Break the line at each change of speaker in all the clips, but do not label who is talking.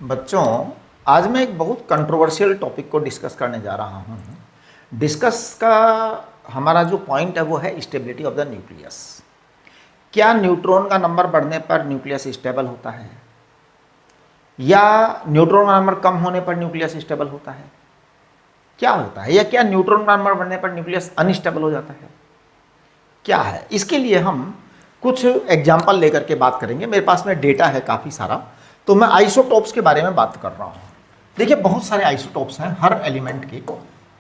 बच्चों, आज मैं एक बहुत कंट्रोवर्शियल टॉपिक को डिस्कस करने जा रहा हूँ। डिस्कस का हमारा जो पॉइंट है वो है स्टेबिलिटी ऑफ द न्यूक्लियस। क्या न्यूट्रॉन का नंबर बढ़ने पर न्यूक्लियस स्टेबल होता है या न्यूट्रॉन का नंबर कम होने पर न्यूक्लियस स्टेबल होता है? क्या होता है? या क्या न्यूट्रॉन का नंबर बढ़ने पर न्यूक्लियस अनस्टेबल हो जाता है? क्या है? इसके लिए हम कुछ एग्जाम्पल लेकर के बात करेंगे। मेरे पास में डेटा है काफ़ी सारा, तो मैं आइसोटोप्स के बारे में बात कर रहा हूँ। देखिए, बहुत सारे आइसोटोप्स हैं हर एलिमेंट के,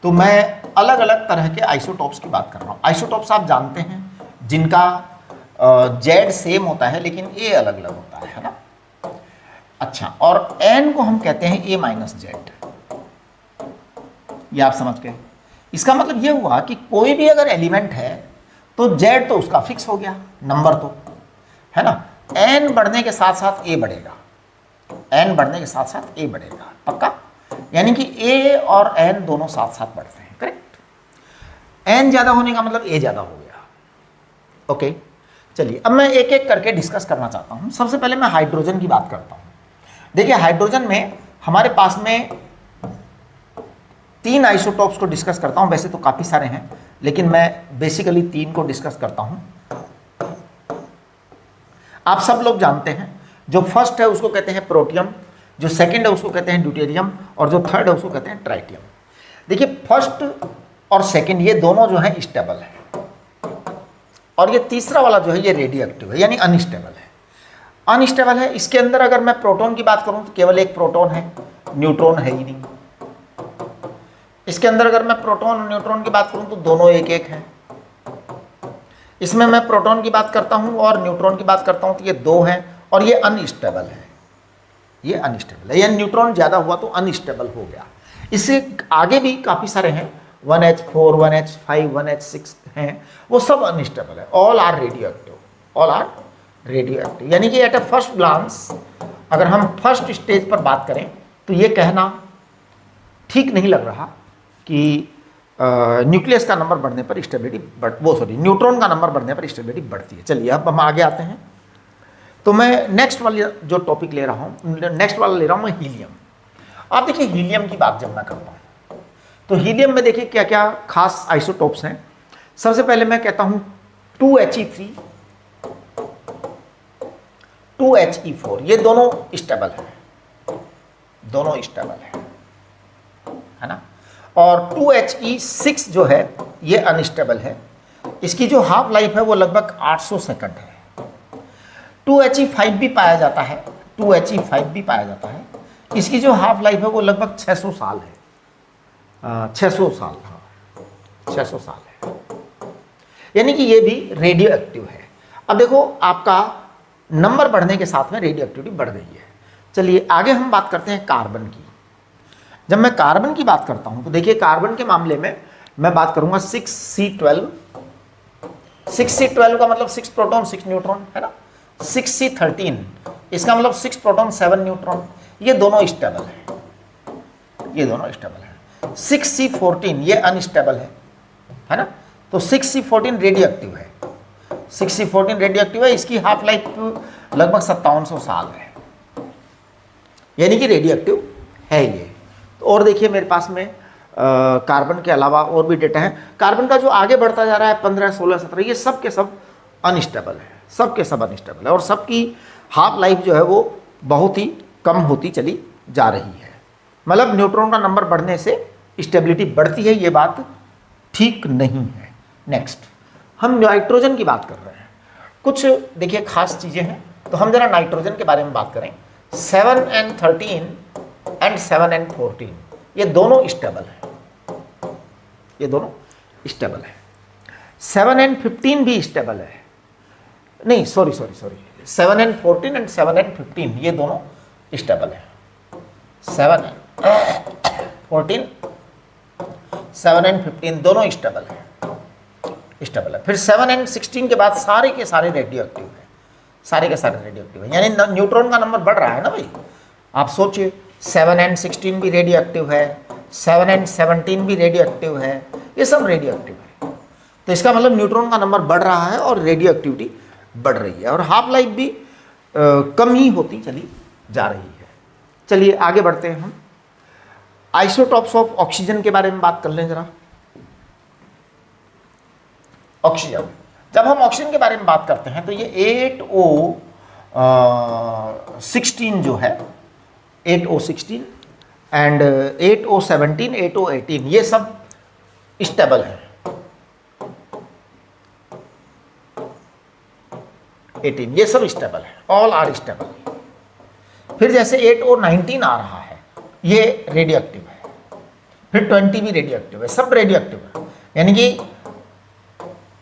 तो मैं अलग अलग तरह के आइसोटोप्स की बात कर रहा हूँ। आइसोटोप्स आप जानते हैं जिनका जेड सेम होता है लेकिन ए अलग अलग होता है ना। अच्छा, और एन को हम कहते हैं ए माइनस जेड। ये आप समझ गए। इसका मतलब ये हुआ कि कोई भी अगर एलिमेंट है तो जेड तो उसका फिक्स हो गया नंबर, तो है ना। एन बढ़ने के साथ साथ ए बढ़ेगा, एन बढ़ने के साथ साथ ए बढ़ेगा, पक्का। यानी कि ए और एन दोनों साथ साथ बढ़ते हैं, करेक्ट। एन ज्यादा होने का मतलब ए ज्यादा हो गया। ओके, चलिए अब मैं एक एक करके डिस्कस करना चाहता हूं। सबसे पहले मैं हाइड्रोजन की बात करता हूं। देखिए, हाइड्रोजन में हमारे पास में 3 आइसोटोप्स को डिस्कस करता हूं। वैसे तो काफी सारे हैं लेकिन मैं बेसिकली 3 को डिस्कस करता हूं। आप सब लोग जानते हैं, जो फर्स्ट है उसको कहते हैं प्रोटियम, जो सेकंड है उसको कहते हैं ड्यूटेरियम, और जो थर्ड है उसको कहते हैं ट्राइटियम। देखिए, फर्स्ट और सेकंड ये दोनों जो है स्टेबल है, और ये तीसरा वाला जो है ये रेडियो एक्टिव है, यानी अनस्टेबल है। अनस्टेबल है। इसके अंदर अगर मैं प्रोटॉन की बात करूं तो केवल एक प्रोटॉन है, न्यूट्रॉन है ही नहीं। इसके अंदर अगर मैं प्रोटॉन और न्यूट्रॉन की बात करूं तो दोनों एक एक हैं। इसमें मैं प्रोटॉन की बात करता हूं और न्यूट्रॉन की बात करता हूं तो ये 2 हैं, और ये अनस्टेबल है। ये अनस्टेबल है, यानी न्यूट्रॉन ज़्यादा हुआ तो अनस्टेबल हो गया। इससे आगे भी काफ़ी सारे हैं, 1h4, 1h5, 1h6 हैं, वो सब अनस्टेबल है। All are radioactive, all are radioactive. यानी कि एट ए फर्स्ट ग्लांस अगर हम फर्स्ट स्टेज पर बात करें तो ये कहना ठीक नहीं लग रहा कि न्यूक्लियस का नंबर बढ़ने पर स्टेबिलिटी न्यूट्रॉन का नंबर बढ़ने पर स्टेबिलिटी बढ़ती है। चलिए अब हम आगे आते हैं। तो मैं नेक्स्ट वाली जो टॉपिक ले रहा हूँ, नेक्स्ट वाला ले रहा हूँ मैं हीलियम। आप देखिए, हीलियम की बात जब मैं करता हूँ तो हीलियम में देखिए क्या क्या खास आइसोटोप्स हैं। सबसे पहले मैं कहता हूँ 2He3, 2He4, ये दोनों स्टेबल है, दोनों स्टेबल है ना। और 2He6 जो है ये अनस्टेबल है। इसकी जो हाफ लाइफ है वो लगभग 800 सेकंड है। 2He5 भी पाया जाता है, 2He5 भी पाया जाता है। इसकी जो हाफ लाइफ है वो लगभग 600 साल है। 600 साल, हाँ 600 साल है। यानी कि ये भी रेडियो एक्टिव है। अब देखो, आपका नंबर बढ़ने के साथ में रेडियो एक्टिविटी बढ़ गई है। चलिए आगे हम बात करते हैं कार्बन की। जब मैं कार्बन की बात करता हूं तो देखिए, कार्बन के मामले में मैं बात करूंगा 6C12। 6C12 का मतलब 6 प्रोटॉन 6 न्यूट्रॉन है ना। 6C13 इसका मतलब 6 प्रोटॉन 7 न्यूट्रॉन। ये दोनों स्टेबल है, ये दोनों स्टेबल है। 6C14 ये अनस्टेबल है ना। तो 6C14 रेडियो एक्टिव है, 6C14 रेडियो एक्टिव है। इसकी हाफ लाइफ लगभग 5700 साल है, यानी कि रेडियो एक्टिव है ये। तो और देखिए, मेरे पास में कार्बन के अलावा और भी डेटा है। कार्बन का जो आगे बढ़ता जा रहा है 15, 16, 17, ये सब के सब अनस्टेबल है, सब के सब अनस्टेबल है, और सबकी हाफ लाइफ जो है वो बहुत ही कम होती चली जा रही है। मतलब न्यूट्रॉन का नंबर बढ़ने से स्टेबिलिटी बढ़ती है, ये बात ठीक नहीं है। नेक्स्ट हम नाइट्रोजन की बात कर रहे हैं। कुछ देखिए खास चीज़ें हैं, तो हम जरा नाइट्रोजन के बारे में बात करें। 7N13 एंड 7N14 ये दोनों स्टेबल है, ये दोनों स्टेबल है। 7N15 भी स्टेबल है, नहीं सॉरी 7N14 एंड 7N15 ये दोनों स्टेबल है। 7N14, 7N15 दोनों स्टेबल है। फिर 7N16 के बाद सारे के सारे रेडियो एक्टिव है, सारे के सारे रेडियो एक्टिव है। यानी न्यूट्रॉन का नंबर बढ़ रहा है ना भाई। आप सोचिए, 7N16 भी रेडियो एक्टिव है, 7N17 भी रेडियो एक्टिव है, ये सब रेडियो एक्टिव है। तो इसका मतलब न्यूट्रॉन का नंबर बढ़ रहा है और रेडियो एक्टिविटी बढ़ रही है, और हाफ लाइफ भी कम ही होती चली जा रही है। चलिए आगे बढ़ते हैं हम। आइसोटॉप्स ऑफ ऑक्सीजन के बारे में बात कर लें जरा। ऑक्सीजन, जब हम ऑक्सीजन के बारे में बात करते हैं तो ये 8O16 जो है, 8O16 एंड 8O17, 8O18 ये सब स्टेबल है। 18 ये सब स्टेबल है, ऑल आर स्टेबल। फिर जैसे 8O19 आ रहा है, ये रेडियो एक्टिव है। फिर 20 भी रेडियो एक्टिव है, सब रेडियो एक्टिव है। यानी कि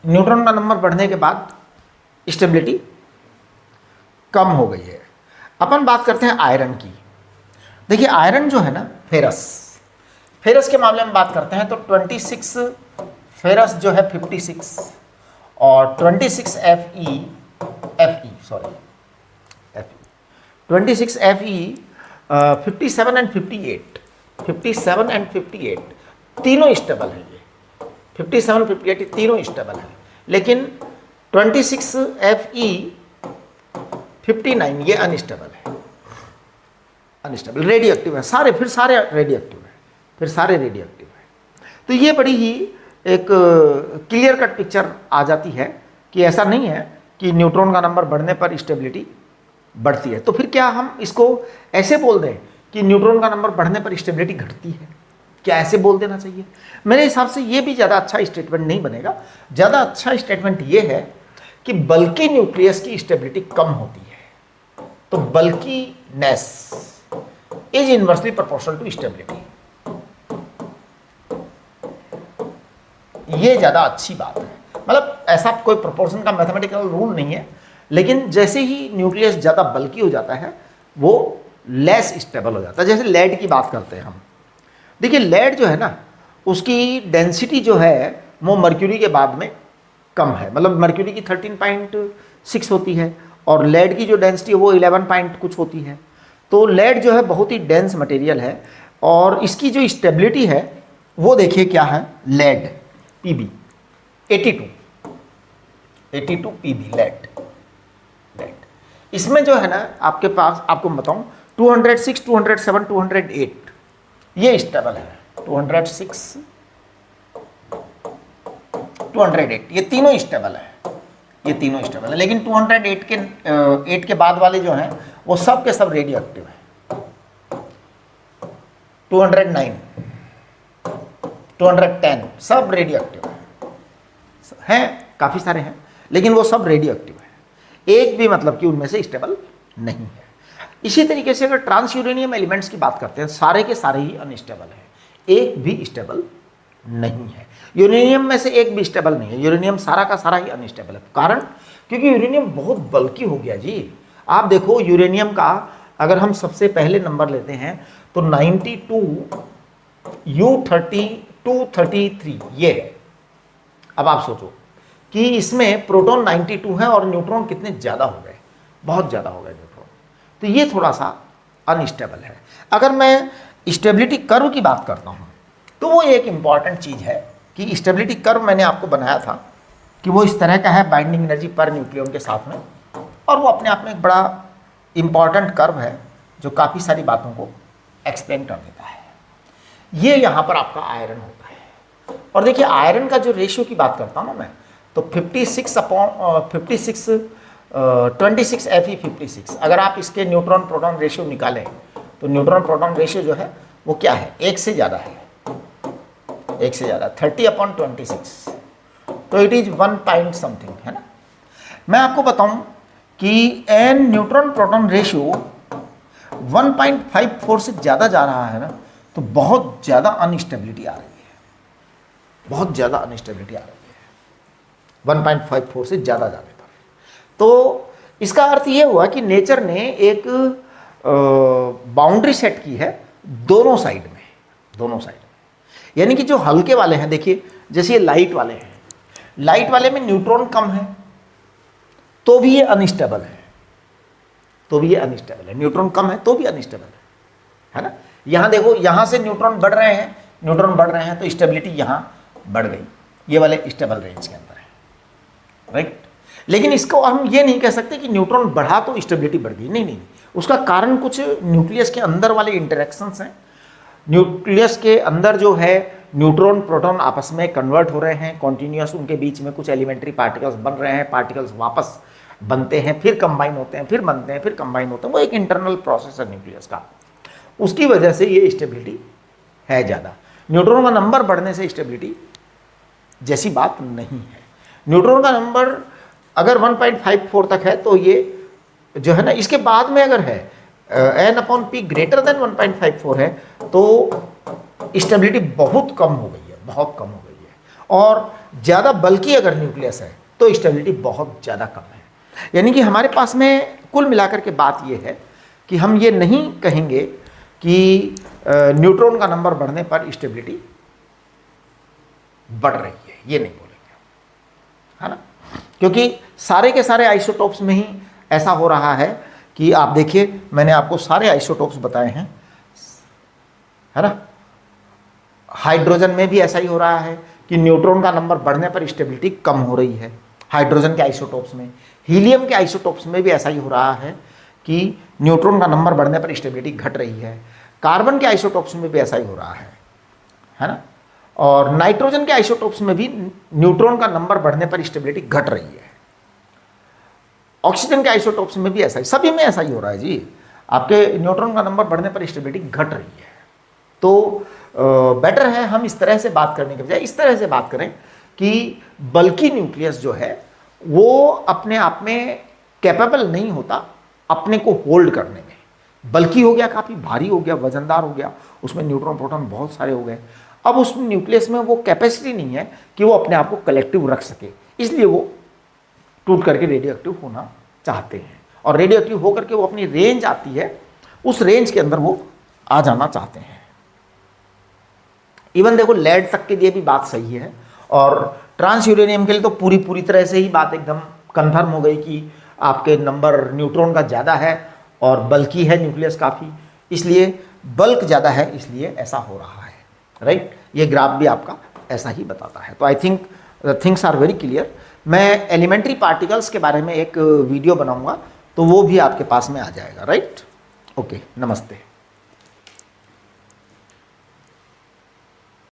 न्यूट्रॉन का नंबर बढ़ने के बाद स्टेबिलिटी कम हो गई है। अपन बात करते हैं आयरन की। देखिए आयरन जो है ना, फेरस के मामले में बात करते हैं तो 26 फेरस जो है 56 और 26 Fe 57 एंड 58 तीनों स्टेबल है। ये 57, 58 तीनों स्टेबल है। लेकिन 26 Fe 59 ये अनस्टेबल है, अनस्टेबल रेडियो एक्टिव है। फिर सारे रेडियो एक्टिव है। तो ये बड़ी ही एक क्लियर कट पिक्चर आ जाती है कि ऐसा नहीं है कि न्यूट्रॉन का नंबर बढ़ने पर स्टेबिलिटी बढ़ती है। तो फिर क्या हम इसको ऐसे बोल दें कि न्यूट्रॉन का नंबर बढ़ने पर स्टेबिलिटी घटती है? क्या ऐसे बोल देना चाहिए? मेरे हिसाब से ये भी ज़्यादा अच्छा स्टेटमेंट नहीं बनेगा। ज़्यादा अच्छा स्टेटमेंट ये है कि बल्कि न्यूक्लियस की स्टेबिलिटी कम होती है, तो bulkiness is inversely proportional to stability. ये ज़्यादा अच्छी बात है। मतलब ऐसा कोई प्रोपोर्शन का मैथमेटिकल रूल नहीं है, लेकिन जैसे ही न्यूक्लियस ज़्यादा बल्की हो जाता है वो लेस स्टेबल हो जाता है। जैसे लेड की बात करते हैं हम, देखिए लेड जो है ना, उसकी डेंसिटी जो है वो मर्क्यूरी के बाद में कम है। मतलब मर्क्यूरी की 13.6 होती है और लेड की जो डेंसिटी है वो 11 पॉइंट कुछ होती है। तो लेड जो है बहुत ही डेंस मटेरियल है और इसकी जो स्टेबिलिटी है वो देखिए क्या है, लेड Pb 82 Pb लेड। इसमें जो है ना आपके पास, आपको बताऊं 206, 207, 208 ये स्टेबल है। 206, 208 ये तीनों स्टेबल है, लेकिन 208 के बाद वाले जो हैं वो सब के सब रेडियो एक्टिव है। 209, 210 सब रेडियो एक्टिव हैं, काफ़ी सारे हैं, लेकिन वो सब रेडियो एक्टिव है। एक भी मतलब कि उनमें से स्टेबल नहीं है। इसी तरीके से अगर ट्रांस यूरेनियम एलिमेंट्स की बात करते हैं, सारे के सारे ही अनस्टेबल हैं, एक भी स्टेबल नहीं है। यूरेनियम में से एक भी स्टेबल नहीं है, यूरेनियम सारा का सारा ही अनस्टेबल है। कारण क्योंकि यूरेनियम बहुत बल्की हो गया जी। आप देखो यूरेनियम का अगर हम सबसे पहले नंबर लेते हैं तो 92 U3233 ये है। अब आप सोचो कि इसमें प्रोटॉन 92 है और न्यूट्रॉन कितने ज़्यादा हो गए, बहुत ज़्यादा हो गए न्यूट्रॉन। तो ये थोड़ा सा अनस्टेबल है। अगर मैं स्टेबिलिटी कर्व की बात करता हूँ तो वो एक इम्पॉर्टेंट चीज़ है कि स्टेबिलिटी कर्व मैंने आपको बनाया था कि वो इस तरह का है बाइंडिंग एनर्जी पर न्यूक्लियन के साथ में, और वो अपने आप में एक बड़ा इम्पॉर्टेंट कर्व है जो काफ़ी सारी बातों को एक्सप्लेन कर देता है। ये यहाँ पर आपका आयरन होता है। और देखिए आयरन का जो रेशियो की बात करता हूँ ना मैं, तो 26 Fe 56। अगर आप इसके न्यूट्रॉन प्रोटॉन रेशियो निकालें तो न्यूट्रॉन प्रोटॉन रेशियो जो है वो क्या है, 1 से ज़्यादा है, 1 से ज़्यादा 30/26, तो इट इज़ 1 पॉइंट समथिंग है ना। मैं आपको बताऊं कि एन न्यूट्रॉन प्रोटॉन रेशियो 1.54 से ज़्यादा जा रहा है ना, तो बहुत ज़्यादा अनस्टेबिलिटी आ रही है, बहुत ज़्यादा अनस्टेबिलिटी आ रही है 1.54 से ज़्यादा जाने पर। तो इसका अर्थ ये हुआ कि नेचर ने एक बाउंड्री सेट की है दोनों साइड में, यानी कि जो हल्के वाले हैं, देखिए जैसे ये लाइट वाले हैं, लाइट वाले में न्यूट्रॉन कम है तो भी ये अनस्टेबल है, न्यूट्रॉन कम है तो भी अनस्टेबल है ना। यहाँ देखो, यहाँ से न्यूट्रॉन बढ़ रहे हैं तो स्टेबिलिटी यहाँ बढ़ गई, ये वाले स्टेबल रेंज के अंदर है, राइट। लेकिन इसको हम ये नहीं कह सकते कि न्यूट्रॉन बढ़ा तो स्टेबिलिटी बढ़ गई, नहीं, उसका कारण कुछ न्यूक्लियस के अंदर वाले इंटरेक्शंस हैं। न्यूक्लियस के अंदर जो है न्यूट्रॉन प्रोटॉन आपस में कन्वर्ट हो रहे हैं कॉन्टिन्यूस, उनके बीच में कुछ एलिमेंट्री पार्टिकल्स बन रहे हैं, पार्टिकल्स वापस बनते हैं, फिर कंबाइन होते हैं, फिर बनते हैं, फिर कंबाइन होते हैं। वो एक इंटरनल प्रोसेस है न्यूक्लियस का, उसकी वजह से ये स्टेबिलिटी है ज़्यादा। न्यूट्रॉन का नंबर बढ़ने से स्टेबिलिटी जैसी बात नहीं है। न्यूट्रॉन का नंबर अगर 1.54 तक है तो ये जो है ना, इसके बाद में अगर है n/p ग्रेटर देन 1.54 है तो स्टेबिलिटी बहुत कम हो गई है, बहुत कम हो गई है। और ज़्यादा बल्कि अगर न्यूक्लियस है तो स्टेबिलिटी बहुत ज़्यादा कम है। यानी कि हमारे पास में कुल मिलाकर के बात ये है कि हम ये नहीं कहेंगे कि न्यूट्रॉन का नंबर बढ़ने पर स्टेबिलिटी बढ़ रही है, ये नहीं बोलेंगे, है ना, क्योंकि सारे के सारे आइसोटोप्स में ही ऐसा हो रहा है कि आप देखिए मैंने आपको सारे आइसोटोप्स बताए हैं, है ना। हाइड्रोजन में भी ऐसा ही हो रहा है कि न्यूट्रॉन का नंबर बढ़ने पर स्टेबिलिटी कम हो रही है हाइड्रोजन के आइसोटोप्स में। हीलियम के आइसोटोप्स में भी ऐसा ही हो रहा है कि न्यूट्रॉन का नंबर बढ़ने पर स्टेबिलिटी घट रही है। कार्बन के आइसोटोप्स में भी ऐसा ही हो रहा है ना। और नाइट्रोजन के आइसोटोप्स में भी न्यूट्रॉन का नंबर बढ़ने पर स्टेबिलिटी घट रही है। ऑक्सीजन के आइसोटोप्स में भी ऐसा ही, सभी में ऐसा ही हो रहा है जी, आपके न्यूट्रॉन का नंबर बढ़ने पर स्टेबिलिटी घट रही है। तो बेटर है हम इस तरह से बात करने के बजाय इस तरह से बात करें कि बल्कि न्यूक्लियस जो है वो अपने आप में कैपेबल नहीं होता अपने को होल्ड करने में। बल्कि हो गया, काफ़ी भारी हो गया, वजनदार हो गया, उसमें न्यूट्रॉन प्रोटॉन बहुत सारे हो गए। अब उस न्यूक्लियस में वो कैपेसिटी नहीं है कि वो अपने आप को कलेक्टिव रख सके, इसलिए वो टूट करके रेडियो एक्टिव होना चाहते हैं। और रेडियो एक्टिव होकर के वो अपनी रेंज आती है, उस रेंज के अंदर वो आ जाना चाहते हैं। इवन देखो लेड तक के लिए भी बात सही है, और ट्रांस यूरेनियम के लिए तो पूरी तरह से ही बात एकदम कंफर्म हो गई कि आपके नंबर न्यूट्रॉन का ज़्यादा है और बल्कि है न्यूक्लियस काफ़ी, इसलिए बल्क ज़्यादा है, इसलिए ऐसा हो रहा है, राइट। ये ग्राफ भी आपका ऐसा ही बताता है। तो I think things are very clear. मैं एलिमेंट्री पार्टिकल्स के बारे में एक वीडियो बनाऊंगा, तो वो भी आपके पास में आ जाएगा, राइट। ओके, नमस्ते।